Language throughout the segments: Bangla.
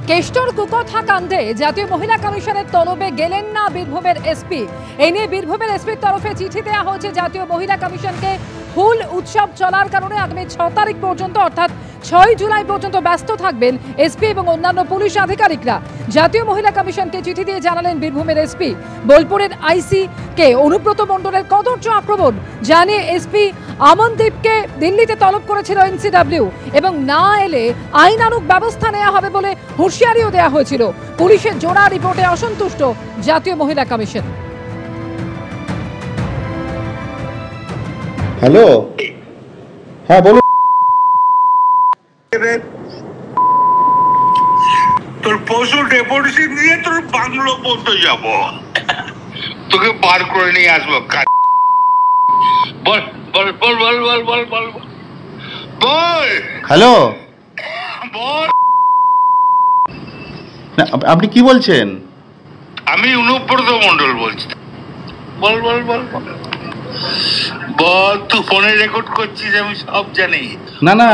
কেষ্টর কুকথা কাণ্ডে জাতীয় মহিলা কমিশনের তলবে গেলেন না বীরভূমের এসপি। এই নিয়ে বীরভূমের এসপির তরফে চিঠি দেওয়া হয়েছে জাতীয় মহিলা কমিশনকে। হুল উৎসব চলার কারণে আগামী 6 তারিখ পর্যন্ত অর্থাৎ 6 জুলাই পর্যন্ত ব্যস্ত থাকবেন এসপি এবং অন্যান্য পুলিশ আধিকারিকরা। জাতীয় মহিলা কমিশনকে চিঠি দিয়ে জানালেন বীরভূমের এসপি। বোলপুরের আইসি কে অনুব্রত মণ্ডলের কদর্য আক্রমণ জানিয়ে এসপি আমনদীপকে দিল্লিতে তলব করেছিল এনসিডব্লিউ এবং না এলে আইনানুগ ব্যবস্থা নেওয়া হবে বলে হুঁশিয়ারিও দেওয়া হয়েছিল। পুলিশের জোড়া রিপোর্টে অসন্তুষ্ট জাতীয় মহিলা কমিশন। হ্যালো, হ্যাঁ বলুন। তোর পশু ডেপুটেশন দিয়ে তোর বাংলো পর্যন্ত যাব, তোকে বার করে নিয়ে আসবো। বল বল বল বল বল বল বল বল। হ্যালো, বল। আপনি কি বলছেন? আমি অনুব্রত মণ্ডল বলছি। বল বল বল বল বল। তুই ফোনে রেকর্ড করছিস, আমি সব জানি। না না,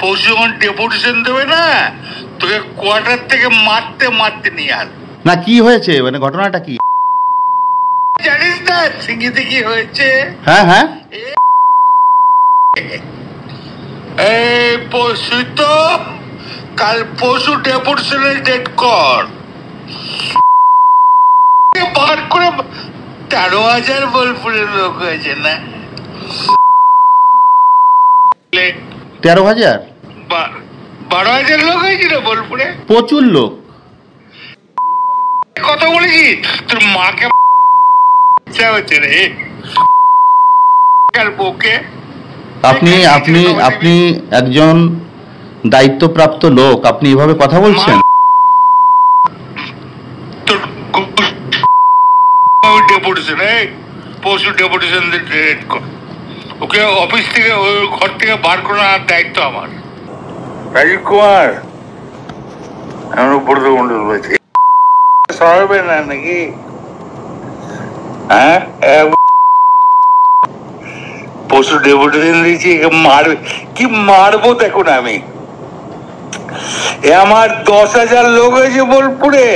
পশু যখন ডেপুটেশন দেবে না, তোকে কোয়ার্টার থেকে মারতে মারতে নিয়ে আস। না কি হয়েছে, মানে ঘটনাটা কি জানিস না সিঙ্গিতে কি হয়েছে? হ্যাঁ হ্যাঁ, এই পশু তো কাল পশু ডেপুটেশনের ডেট কর বার করে 13,000 বোলপুরের লোক হয়েছে না? 13,000 12,000 লোক হয়েছিল বোলপুরে। প্রচুর লোক। কথা বলেছি তোর মাকে ইচ্ছা হচ্ছে রে বউকে। আপনি আপনি আপনি একজন দায়িত্বপ্রাপ্ত লোক, আপনি এভাবে কথা বলছেন? তোর ডেপুটেশন, পশু ডেপুটেশন রেড কর। ওকে অফিস থেকে ওই ঘর থেকে বার করার দায়িত্ব আমার। রাজীব কুমার, আমি অনুব্রত মণ্ডল বলছি। সরাবে না নাকি? হ্যাঁ, পশু ডেপুটেশন দিয়েছি, মারবে কি মারবো দেখুন। আমি আমার 10,000 লোক হয়েছে বোলপুরে।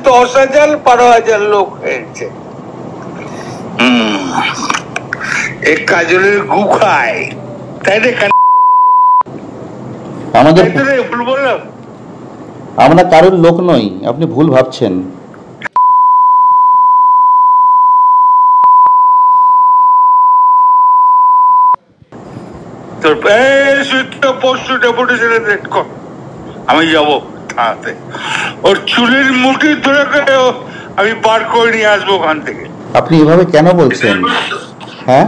10,000 12,000 লোক হয়েছে। এক কাজলের গু খায়, তাই না? আমাদের ভুল বললাম? আমরা কারোর লোক নই, আপনি ভুল ভাবছেন। তোর পশু ডেপুটেশনের রেট কর, আমি যাবো থানাতে। ওর চুলের মুঠি ধরে আমি বার করে নিয়ে আসবো ওখান থেকে। আপনি এভাবে কেন বলছেন? হ্যাঁ,